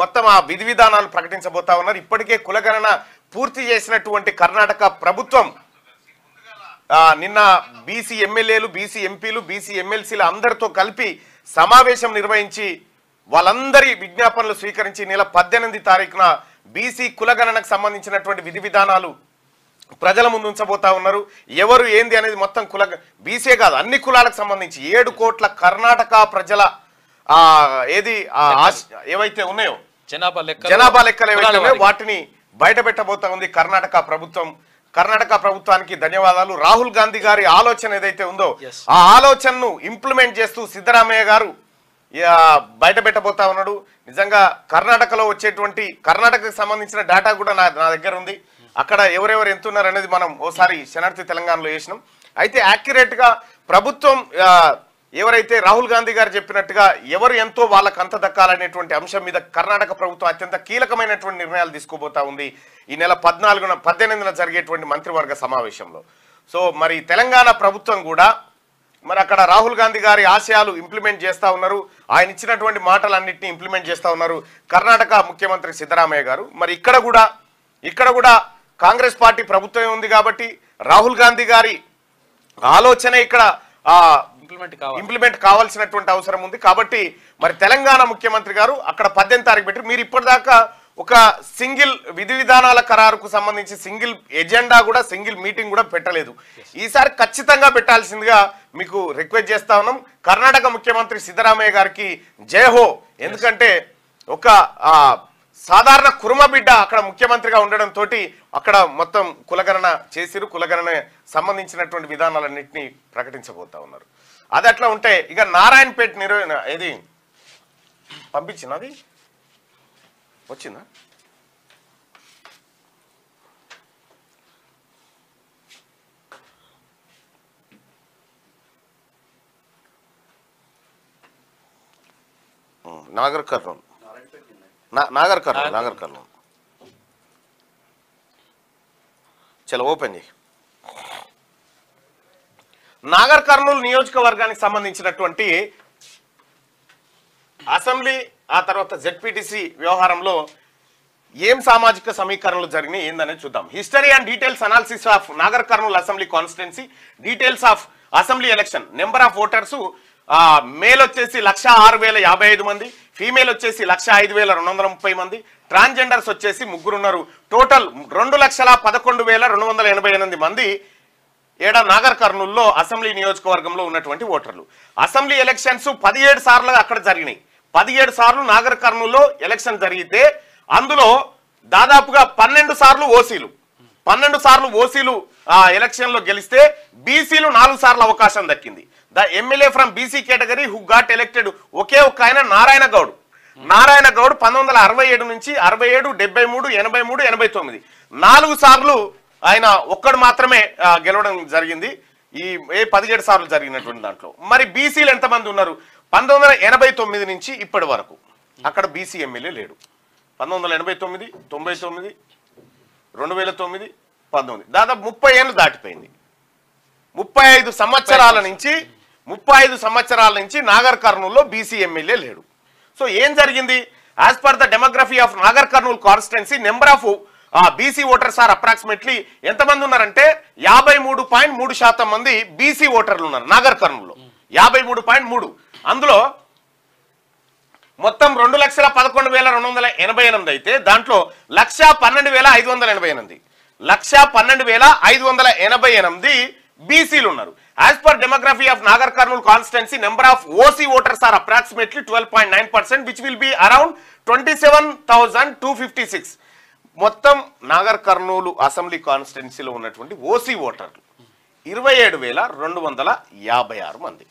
మొత్తం ఆ విధి విధానాలు ప్రకటించబోతా ఉన్నారు. ఇప్పటికే కులగణన పూర్తి చేసినటువంటి కర్ణాటక ప్రభుత్వం నిన్న బీసీ ఎమ్మెల్యేలు, బీసీ ఎంపీలు, బీసీ ఎమ్మెల్సీలు అందరితో కలిపి సమావేశం నిర్వహించి వాళ్ళందరి విజ్ఞాపనలు స్వీకరించి నెల 18 తారీఖున బీసీ కులగణనకు సంబంధించినటువంటి విధి విధానాలు ప్రజల ముందు ఉంచబోతా ఉన్నారు. ఎవరు ఏంది అనేది మొత్తం బీసీ కాదు అన్ని కులాలకు సంబంధించి 7 కోట్ల కర్ణాటక ప్రజల ఏవైతే ఉన్నాయో జనాభా లెక్కలు ఏవైతే ఉన్నాయో వాటిని బయట పెట్టబోతా ఉంది కర్ణాటక ప్రభుత్వం. కర్ణాటక ప్రభుత్వానికి ధన్యవాదాలు. రాహుల్ గాంధీ గారి ఆలోచన ఏదైతే ఉందో ఆ ఆలోచనను ఇంప్లిమెంట్ చేస్తూ సిద్ధరామయ్య గారు బయట పెట్టబోతా ఉన్నాడు. నిజంగా కర్ణాటకలో వచ్చేటువంటి కర్ణాటకకు సంబంధించిన డేటా కూడా నా దగ్గర ఉంది. అక్కడ ఎవరెవరు ఎంత ఉన్నారు అనేది మనం ఓసారి శనార్థి తెలంగాణలో చేసినాం. అయితే యాక్యురేట్ గా ప్రభుత్వం ఎవరైతే రాహుల్ గాంధీ గారు చెప్పినట్టుగా ఎవరు ఎంతో వాళ్ళకు అంత దక్కాలనేటువంటి అంశం మీద కర్ణాటక ప్రభుత్వం అత్యంత కీలకమైనటువంటి నిర్ణయాలు తీసుకోబోతా ఉంది ఈ నెల 18న జరిగేటువంటి మంత్రివర్గ సమావేశంలో. సో మరి తెలంగాణ ప్రభుత్వం కూడా మరి అక్కడ రాహుల్ గాంధీ గారి ఆశయాలు ఇంప్లిమెంట్ చేస్తూ ఉన్నారు. ఆయన ఇచ్చినటువంటి మాటలన్నింటినీ ఇంప్లిమెంట్ చేస్తూ ఉన్నారు కర్ణాటక ముఖ్యమంత్రి సిద్ధరామయ్య గారు. మరి ఇక్కడ కూడా కాంగ్రెస్ పార్టీ ప్రభుత్వమే ఉంది కాబట్టి రాహుల్ గాంధీ గారి ఆలోచన ఇక్కడ ఇంప్లిమెంట్ కావాల్సినటువంటి అవసరం ఉంది. కాబట్టి మరి తెలంగాణ ముఖ్యమంత్రి గారు అక్కడ 18 తారీఖు పెట్టి మీరు ఇప్పటిదాకా ఒక సింగిల్ విధి విధానాల ఖరారుకు సంబంధించి సింగిల్ ఎజెండా కూడా సింగిల్ మీటింగ్ కూడా పెట్టలేదు. ఈసారి ఖచ్చితంగా పెట్టాల్సిందిగా మీకు రిక్వెస్ట్ చేస్తా ఉన్నాం. కర్ణాటక ముఖ్యమంత్రి సిద్ధరామయ్య గారికి జయహో. ఎందుకంటే ఒక సాధారణ కురుమ బిడ్డ అక్కడ ముఖ్యమంత్రిగా ఉండడంతో అక్కడ మొత్తం కులగణన చేసిరు. కులగణన సంబంధించినటువంటి విధానాలన్నింటినీ ప్రకటించబోతా ఉన్నారు. అది అట్లా ఉంటే ఇక నారాయణపేట ఇది పంపించిన అది వచ్చిందా నాగర్ కర్నూలు చలో ఓపెన్ చేయి. నాగర్ కర్నూలు నియోజకవర్గానికి సంబంధించినటువంటి అసెంబ్లీ ఆ తర్వాత జెడ్పీటీసీ వ్యవహారంలో ఏం సామాజిక సమీకరణలు జరిగినాయి ఏందనేది చూద్దాం. History and details analysis of Nagar Kurnool assembly constituency, details of assembly election. Number of voters male వచ్చేసి 1,06,055 మంది, ఫీమేల్ వచ్చేసి 1,05,230 మంది, ట్రాన్స్జెండర్స్ వచ్చేసి 3 ఉన్నారు. టోటల్ 2,11,288 మంది నాగర్ కర్నూలులో అసెంబ్లీ నియోజకవర్గంలో ఉన్నటువంటి ఓటర్లు. అసెంబ్లీ ఎలక్షన్స్ 17 సార్లు అక్కడ జరిగినాయి. 17 సార్లు నాగర్ కర్నూలులో ఎలక్షన్ జరిగితే అందులో దాదాపుగా 12 సార్లు ఓసీలు 12 సార్లు ఓసీలు ఎలక్షన్ లో గెలిస్తే బీసీలు 4 సార్లు అవకాశం దక్కింది. The MLA from BC category who got elected ఒకే ఒక్క ఆయన నారాయణ గౌడ్ 1967 నుంచి 67, 73, 83, 89 4 సార్లు ఆయన ఒక్కడు మాత్రమే గెలవడం జరిగింది ఈ 17 సార్లు జరిగినటువంటి దాంట్లో. మరి బీసీలు ఎంతమంది ఉన్నారు? 1989 నుంచి ఇప్పటి వరకు అక్కడ బీసీ ఎమ్మెల్యే లేడు. 1989, 99, 2009, 19 దాదాపు 30 ఏళ్ళు దాటిపోయింది. 35 సంవత్సరాల నుంచి నాగర్ కర్నూలులో బీసీ ఎమ్మెల్యే లేడు. సో ఏం జరిగింది? As per the demography of Nagarkurnool constituency number of BC voters are approximately ఎంతమంది ఉన్నారంటే 53.3% మంది బీసీ ఓటర్లు ఉన్నారు నాగర్ కర్నూలులో. 53.3. అందులో మొత్తం 2,11,288 అయితే దాంట్లో 1,12,588 1,12,588 బీసీలు ఉన్నారు. As per demography of Nagarkurnool constituency number of OC voters are approximately 12.9%, which will be around 27,256. మొత్తం నాగర్ కర్నూలు అసెంబ్లీ కాన్స్టిట్యున్సీలో ఉన్నటువంటి ఓసీ ఓటర్లు 27,256 మంది.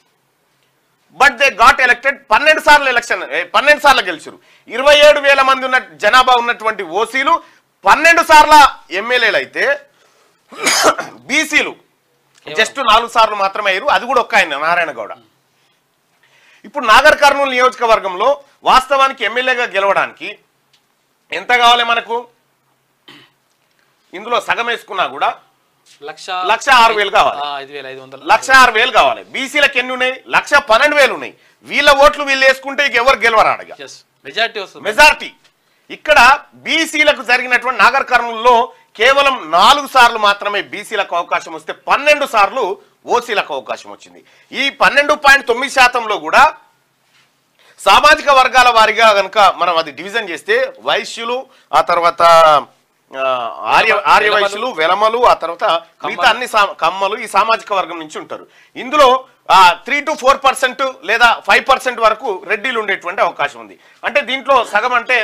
బట్ దే గాట్ ఎలక్టెడ్ 12 సార్లు ఎలక్షన్ 12 సార్లు గెలిచారు. 27,000 మంది ఉన్న జనాభా ఉన్నటువంటి ఓసీలు 12 సార్ల ఎమ్మెల్యేలు అయితే బీసీలు జస్ట్ 4 సార్లు మాత్రమే అయ్యారు. అది కూడా ఒక్క ఆయన నారాయణ గౌడ. ఇప్పుడు నాగర్ కర్నూలు నియోజకవర్గంలో వాస్తవానికి ఎమ్మెల్యేగా గెలవడానికి ఎంత కావాలి మనకు? ఇందులో సగం వేసుకున్నా కూడా 1,06,000 కావాలి. 1,06,000 కావాలి. బీసీలకు ఎన్ని ఉన్నాయి? 1,12,000 ఉన్నాయి. వీళ్ళ ఓట్లు వీళ్ళు వేసుకుంటే ఇక ఎవరు గెలవరు అడగా మెజార్టీ. ఇక్కడ బీసీలకు జరిగినటువంటి నాగర్ కర్నూలులో కేవలం 4 సార్లు మాత్రమే బీసీలకు అవకాశం వస్తే 12 సార్లు ఓసీలకు అవకాశం వచ్చింది. ఈ 12.9% కూడా సామాజిక వర్గాల వారిగా కనుక మనం అది డివిజన్ చేస్తే వైశ్యులు, ఆ తర్వాత ఆర్యవైశ్యులు, వెలమలు, ఆ తర్వాత మిగతా అన్ని కమ్మలు ఈ సామాజిక వర్గం నుంచి ఉంటారు. ఇందులో 3 to 4% లేదా 5% వరకు రెడ్డిలు ఉండేటువంటి అవకాశం ఉంది. అంటే దీంట్లో సగం అంటే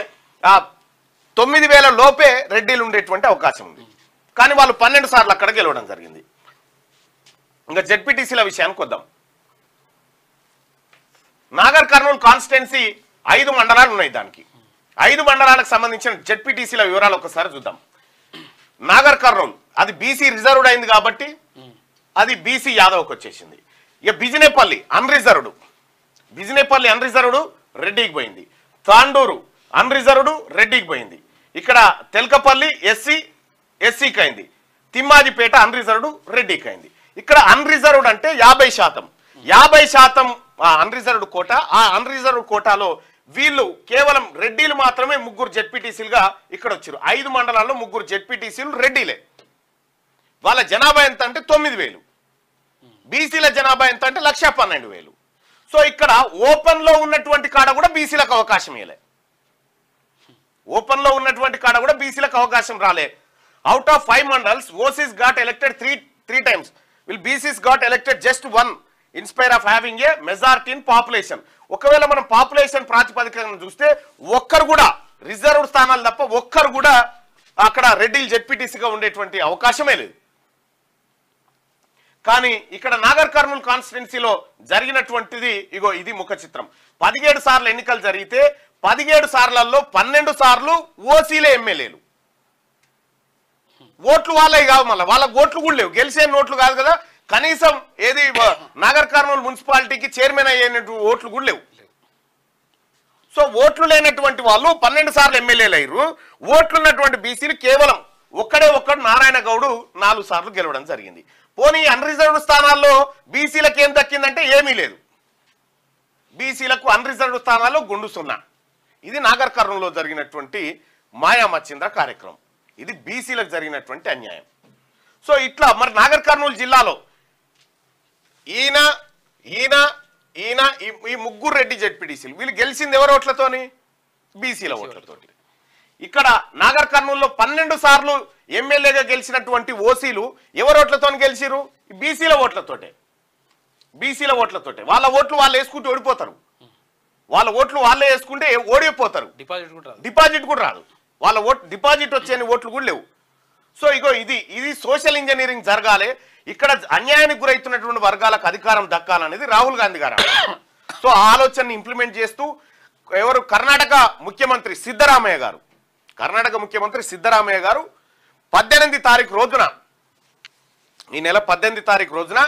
9,000 లోపే రెడ్డిలు ఉండేటువంటి అవకాశం ఉంది. కానీ వాళ్ళు 12 సార్లు అక్కడ గెలవడం జరిగింది. ఇంకా జెడ్పీటీసీల విషయానికి వద్దాం. నాగర్ కర్నూలు కాన్స్టిట్యున్సీ 5 మండలాలు ఉన్నాయి. దానికి 5 మండలాలకు సంబంధించిన జెడ్పీటీసీల వివరాలు ఒకసారి చూద్దాం. నాగర్ కర్నూలు అది బీసీ రిజర్వ్డ్ అయింది కాబట్టి అది బీసీ యాదవ్కి వచ్చేసింది. ఇక బిజినేపల్లి అన్రిజర్వ్డ్ రెడ్డికి పోయింది. తాండూరు అన్రిజర్వ్డ్ రెడ్డికి పోయింది. ఇక్కడ తెల్కపల్లి ఎస్సీకి అయింది. తిమ్మాజిపేట అన్రిజర్వ్డ్ రెడ్డికి అయింది. ఇక్కడ అన్రిజర్వ్డ్ అంటే 50% అన్రిజర్వ్డ్ కోటా. ఆ అన్రిజర్వ్డ్ కోటాలో వీళ్ళు కేవలం రెడ్డిలు మాత్రమే 3 జెడ్పీటీసీలుగా ఇక్కడ వచ్చారు. 5 మండలాల్లో 3 జెడ్పీటీసీలు రెడ్డిలే. వాళ్ళ జనాభా ఎంత అంటే 9,000. బీసీల జనాభా ఎంత అంటే 1,12,000. సో ఇక్కడ ఓపెన్ లో ఉన్నటువంటి కాడ కూడా బీసీలకు అవకాశం ఇవ్వలే. అవకాశం రాలే. Out of 5 mandals OCs got elected three times. Will BCs got elected just one in spite of having a majority in population. ఒకవేళ మనం పాపులేషన్ ప్రాతిపదికన చూస్తే ఒక్కరు కూడా రిజర్వ్డ్ స్థానాలు తప్ప ఒక్కరు కూడా అక్కడ రెడ్డిలు జెడ్పీటీసీగా ఉండేటువంటి అవకాశమే లేదు. కానీ ఇక్కడ నాగర్ కర్నూలు కాన్స్టిట్యున్సీలో జరిగినటువంటిది ఇగో ఇది ముఖ చిత్రం. 17 సార్లు ఎన్నికలు జరిగితే 17 సార్లలో 12 సార్లు ఓసీలే ఎమ్మెల్యేలు. ఓట్లు వాళ్ళే కావు, మళ్ళీ వాళ్ళ ఓట్లు కూడా లేవు. గెలిచే ఓట్లు కాదు కదా, కనీసం ఏది నాగర్ కర్నూలు మున్సిపాలిటీకి చైర్మన్ అయ్యేటువంటి ఓట్లు కూడా లేవు. సో ఓట్లు లేనటువంటి వాళ్ళు 12 సార్లు ఎమ్మెల్యేలు అయ్యారు. ఓట్లు ఉన్నటువంటి బీసీలు కేవలం ఒక్కడు నారాయణ గౌడు 4 సార్లు గెలవడం జరిగింది. పోనీ అన్రిజర్వ్డ్ స్థానాల్లో బీసీలకు ఏం దక్కిందంటే ఏమీ లేదు. బీసీలకు అన్రిజర్వ్డ్ స్థానాల్లో గుండు 0. ఇది నాగర్ కర్నూలులో జరిగినటువంటి మాయామచ్చింద్ర కార్యక్రమం. ఇది బీసీలకు జరిగినటువంటి అన్యాయం. సో ఇట్లా మరి నాగర్ కర్నూలు జిల్లాలో ఈయన ఈ 3 రెడ్డి జెడ్పీటీసీలు వీళ్ళు గెలిచింది ఎవరి ఓట్లతోని? బీసీల ఓట్లతోటి. ఇక్కడ నాగర్ కర్నూలులో 12 సార్లు ఎమ్మెల్యేగా గెలిచినటువంటి ఓసీలు ఎవరి ఓట్లతో గెలిచిరు? బీసీల ఓట్లతోటే. వాళ్ళ ఓట్లు వాళ్ళు వేసుకుంటే ఓడిపోతారు. వాళ్ళ ఓట్లు వాళ్ళే వేసుకుంటే ఓడిపోతారు. డిపాజిట్ కూడా రాదు. వాళ్ళ డిపాజిట్ వచ్చే ఓట్లు కూడా లేవు. సో ఇగో ఇది సోషల్ ఇంజనీరింగ్ జరగాలి. ఇక్కడ అన్యాయానికి గురైతున్నటువంటి వర్గాలకు అధికారం దక్కాలనేది రాహుల్ గాంధీ గారు. సో ఆ ఆలోచనని ఇంప్లిమెంట్ చేస్తూ కర్ణాటక ముఖ్యమంత్రి సిద్ధరామయ్య గారు 18 తారీఖు రోజున, ఈ నెల 18 తారీఖు రోజున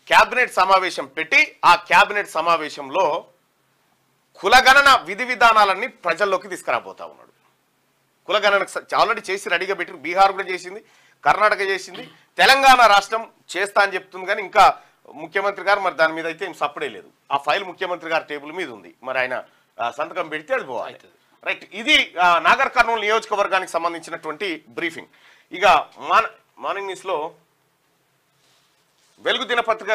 క్యాబినెట్ సమావేశం పెట్టి ఆ క్యాబినెట్ సమావేశంలో కులగణన విధి విధానాలన్నీ ప్రజల్లోకి తీసుకురాబోతా ఉన్నాడు. కులగణన ఆల్రెడీ చేసి రెడీగా పెట్టి బీహార్ కూడా చేసింది, కర్ణాటక చేసింది, తెలంగాణ రాష్ట్రం చేస్తా అని చెప్తుంది. కానీ ఇంకా ముఖ్యమంత్రి గారు మరి దాని మీద అయితే ఏం సప్పుడే లేదు. ఆ ఫైల్ ముఖ్యమంత్రి గారి టేబుల్ మీద ఉంది. మరి ఆయన సంతకం పెడితే అది పోవాలి. రైట్, ఇది నాగర్ కర్నూలు నియోజకవర్గానికి సంబంధించినటువంటి బ్రీఫింగ్. ఇక మార్నింగ్ న్యూస్లో వెలుగు దినపత్రిక